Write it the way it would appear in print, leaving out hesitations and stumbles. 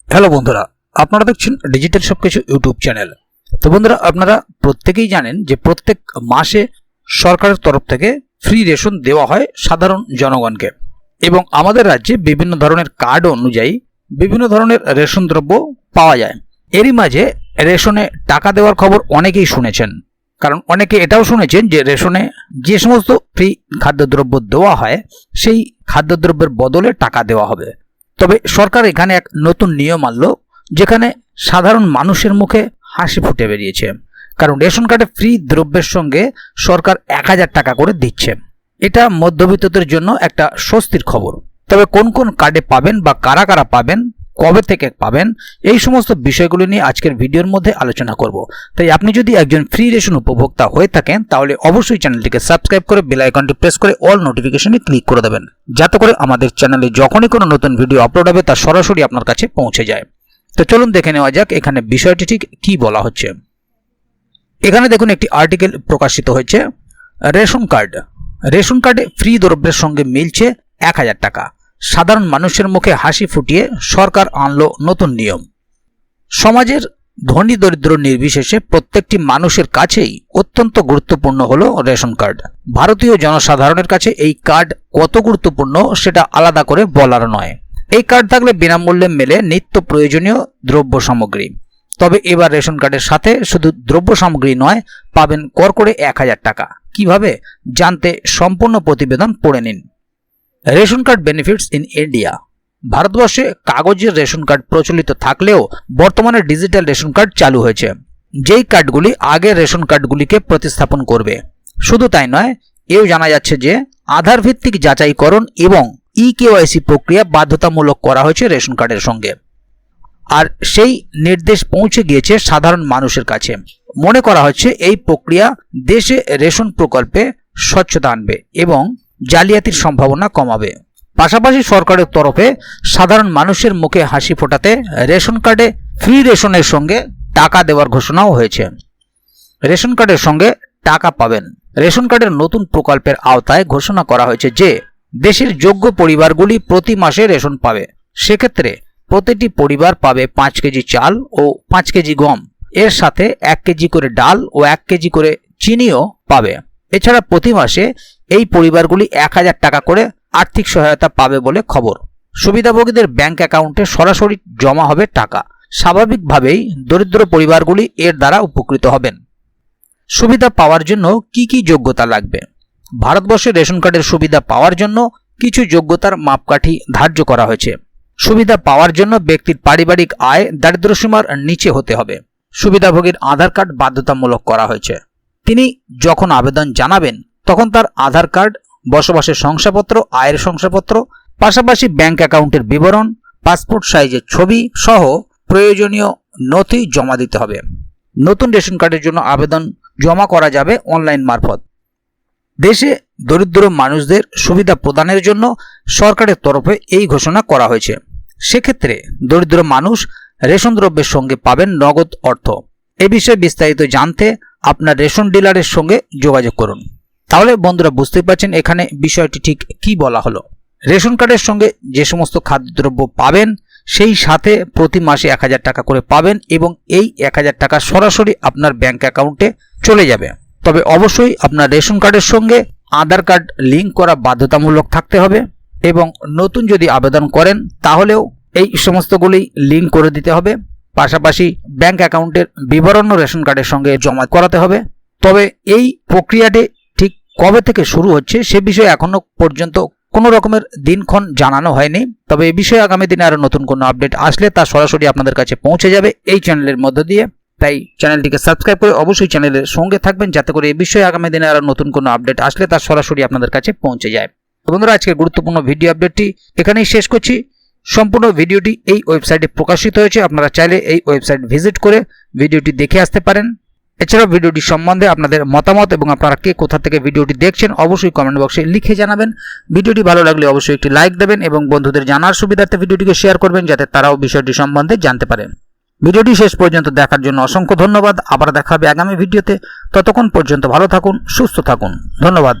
Hello বন্ধুরা, আপনারা দেখছেন ডিজিটাল সবকিছু ইউটিউব চ্যানেল। তো বন্ধুরা, আপনারা প্রত্যেকেই জানেন যে প্রত্যেক মাসে সরকারের তরফ থেকে ফ্রি রেশন দেওয়া হয় সাধারণ জনগণকে, এবং আমাদের রাজ্যে বিভিন্ন ধরনের কার্ড অনুযায়ী বিভিন্ন ধরনের রেশন দ্রব্য পাওয়া যায়। এরই মাঝে রেশনে টাকা দেওয়ার খবর অনেকেই শুনেছেন, কারণ অনেকে এটাও শুনেছেন যে রেশনে যে সমস্ত ফ্রি খাদ্যদ্রব্য দেওয়া হয় সেই খাদ্যদ্রব্যের বদলে টাকা দেওয়া হবে। তবে সরকার এখানে এক নতুন নিয়ম আনলো, যেখানে সাধারণ মানুষের মুখে হাসি ফুটে বেরিয়েছে, কারণ রেশন কার্ডে ফ্রি দ্রব্যের সঙ্গে সরকার 1000 টাকা করে দিচ্ছে। এটা মধ্যবিত্তদের জন্য একটা স্বস্তির খবর। তবে কোন কোন কার্ডে পাবেন বা কারা কারা পাবেন, কবে থেকে পাবেন, এই সমস্ত বিষয়গুলি নিয়ে আজকের ভিডিওর মধ্যে আলোচনা করব। তাই আপনি যদি একজন ফ্রি রেশন উপভোক্তা হয়ে থাকেন তাহলে অবশ্যই চ্যানেলটিকে সাবস্ক্রাইব করে বেল আইকনটি প্রেস করে অল নোটিফিকেশনে ক্লিক করে দেবেন, যাতে করে আমাদের চ্যানেলে যখনই কোনো নতুন ভিডিও আপলোড হবে তা সরাসরি আপনার কাছে পৌঁছে যায়। তো চলুন দেখে নেওয়া যাক এখানে বিষয়টি ঠিক কি বলা হচ্ছে। এখানে দেখুন একটি আর্টিকেল প্রকাশিত হয়েছে। রেশন কার্ডে ফ্রি দ্রব্যের সঙ্গে মিলছে 1000 টাকা। সাধারণ মানুষের মুখে হাসি ফুটিয়ে সরকার আনলো নতুন নিয়ম। সমাজের ধনী দরিদ্র নির্বিশেষে প্রত্যেকটি মানুষের কাছেই অত্যন্ত গুরুত্বপূর্ণ হলো রেশন কার্ড। ভারতীয় জনসাধারণের কাছে এই কার্ড কত গুরুত্বপূর্ণ সেটা আলাদা করে বলার নয়। এই কার্ড থাকলে বিনামূল্যে মেলে নিত্য প্রয়োজনীয় দ্রব্য সামগ্রী। তবে এবার রেশন কার্ডের সাথে শুধু দ্রব্য সামগ্রী নয়, পাবেন কড়কড়ে 1000 টাকা। কিভাবে জানতে সম্পূর্ণ প্রতিবেদন পড়ে নিন। Ration card benefits in India. ভারতবর্ষে কাগজের রেশন কার্ড প্রচলিত থাকলেও বর্তমানে ডিজিটাল রেশন কার্ড চালু হয়েছে, যেই কার্ডগুলি আগের রেশন কার্ডগুলিকে প্রতিস্থাপন করবে। শুধু তাই নয়, এও জানা যাচ্ছে যে আধার ভিত্তিক যাচাইকরণ এবং ইকেওয়াইসি প্রক্রিয়া বাধ্যতামূলক করা হয়েছে রেশন কার্ডের সঙ্গে। আর সেই নির্দেশ পৌঁছে গিয়েছে সাধারণ মানুষের কাছে। মনে করা হচ্ছে এই প্রক্রিয়া দেশে রেশন প্রকল্পে স্বচ্ছতা আনবে এবং জালিয়াতির সম্ভাবনা কমাবে। পাশাপাশি সরকারের তরফে সাধারণ মানুষের মুখে হাসি ফোটাতে রেশন কার্ডে ফ্রি রেশনের সঙ্গে টাকা দেওয়ার ঘোষণাও হয়েছে। রেশন কার্ডের সঙ্গে টাকা পাবেন। রেশন কার্ডের নতুন প্রকল্পের আওতায় ঘোষণা করা হয়েছে যে দেশের যোগ্য পরিবারগুলি প্রতি মাসে রেশন পাবে। সেক্ষেত্রে প্রতিটি পরিবার পাবে 5 কেজি চাল ও 5 কেজি গম, এর সাথে 1 কেজি করে ডাল ও 1 কেজি করে চিনিও পাবে। এছাড়া প্রতি মাসে এই পরিবারগুলি 1000 টাকা করে আর্থিক সহায়তা পাবে বলে খবর। সুবিধাভোগীদের ব্যাংক অ্যাকাউন্টে সরাসরি জমা হবে টাকা। স্বাভাবিকভাবেই দরিদ্র পরিবারগুলি এর দ্বারা উপকৃত হবেন। সুবিধা পাওয়ার জন্য কি কি যোগ্যতা লাগবে? ভারতবর্ষে রেশন কার্ডের সুবিধা পাওয়ার জন্য কিছু যোগ্যতার মাপকাঠি ধার্য করা হয়েছে। সুবিধা পাওয়ার জন্য ব্যক্তির পারিবারিক আয় দারিদ্র্যসীমার নিচে হতে হবে। সুবিধাভোগীর আধার কার্ড বাধ্যতামূলক করা হয়েছে। তিনি যখন আবেদন জানাবেন তখন তার আধার কার্ড, বসবাসের শংসাপত্র, আয়ের শংসাপত্র, পাশাপাশি ব্যাংক অ্যাকাউন্টের বিবরণ, পাসপোর্ট সাইজের ছবি সহ প্রয়োজনীয় নথি জমা দিতে হবে। নতুন রেশন কার্ডের জন্য আবেদন জমা করা যাবে অনলাইন মারফত। দেশে দরিদ্র মানুষদের সুবিধা প্রদানের জন্য সরকারের তরফে এই ঘোষণা করা হয়েছে। সেক্ষেত্রে দরিদ্র মানুষ রেশন দ্রব্যের সঙ্গে পাবেন নগদ অর্থ। এ বিষয়ে বিস্তারিত জানতে আপনার রেশন ডিলারের সঙ্গে যোগাযোগ করুন। তাহলে বন্ধুরা, বুঝতেই পারছেন এখানে বিষয়টি ঠিক কি বলা হলো। রেশন কার্ডের সঙ্গে যে সমস্ত খাদ্যদ্রব্য পাবেন সেই সাথে প্রতি মাসে 1000 টাকা করে পাবেন, এবং এই 1000 টাকা সরাসরি আপনার ব্যাংক অ্যাকাউন্টে চলে যাবে। তবে অবশ্যই আপনার রেশন কার্ডের সঙ্গে আধার কার্ড লিঙ্ক করা বাধ্যতামূলক থাকতে হবে, এবং নতুন যদি আবেদন করেন তাহলেও এই সমস্তগুলি লিঙ্ক করে দিতে হবে। পাশাপাশি ব্যাংক অ্যাকাউন্টের বিবরণও রেশন কার্ডের সঙ্গে জমা করাতে হবে। তবে এই প্রক্রিয়াটি ঠিক কবে থেকে শুরু হচ্ছে সে বিষয়ে এখনো পর্যন্ত কোনো রকমের দিনক্ষণ জানানো হয়নি। তবে এই বিষয়ে আগামী দিনে আরো নতুন কোনো আপডেট আসলে তা সরাসরি আপনাদের কাছে পৌঁছে যাবে এই চ্যানেলের মধ্য দিয়ে। তাই চ্যানেলটিকে সাবস্ক্রাইব করে অবশ্যই চ্যানেলের সঙ্গে থাকবেন, যাতে করে এই বিষয়ে আগামী দিনে আরো নতুন কোনো আপডেট আসলে তা সরাসরি আপনাদের কাছে পৌঁছে যায়। বন্ধুরা, আজকের গুরুত্বপূর্ণ ভিডিও আপডেটটি এখানেই শেষ করছি। সম্পূর্ণ ভিডিওটি এই ওয়েবসাইটে প্রকাশিত হয়েছে। আপনারা চাইলে এই ওয়েবসাইট ভিজিট করে ভিডিওটি দেখে আসতে পারেন। এছাড়াও ভিডিওটি সম্বন্ধে আপনাদের মতামত এবং আপনারা কে কোথা থেকে ভিডিওটি দেখছেন অবশ্যই কমেন্ট বক্সে লিখে জানাবেন। ভিডিওটি ভালো লাগলে অবশ্যই একটি লাইক দেবেন এবং বন্ধুদের জানার সুবিধার্থে ভিডিওটিকে শেয়ার করবেন, যাতে তারাও বিষয়টি সম্বন্ধে জানতে পারেন। ভিডিওটি শেষ পর্যন্ত দেখার জন্য অসংখ্য ধন্যবাদ। আবার দেখা হবে আগামী ভিডিওতে। ততক্ষণ পর্যন্ত ভালো থাকুন, সুস্থ থাকুন। ধন্যবাদ।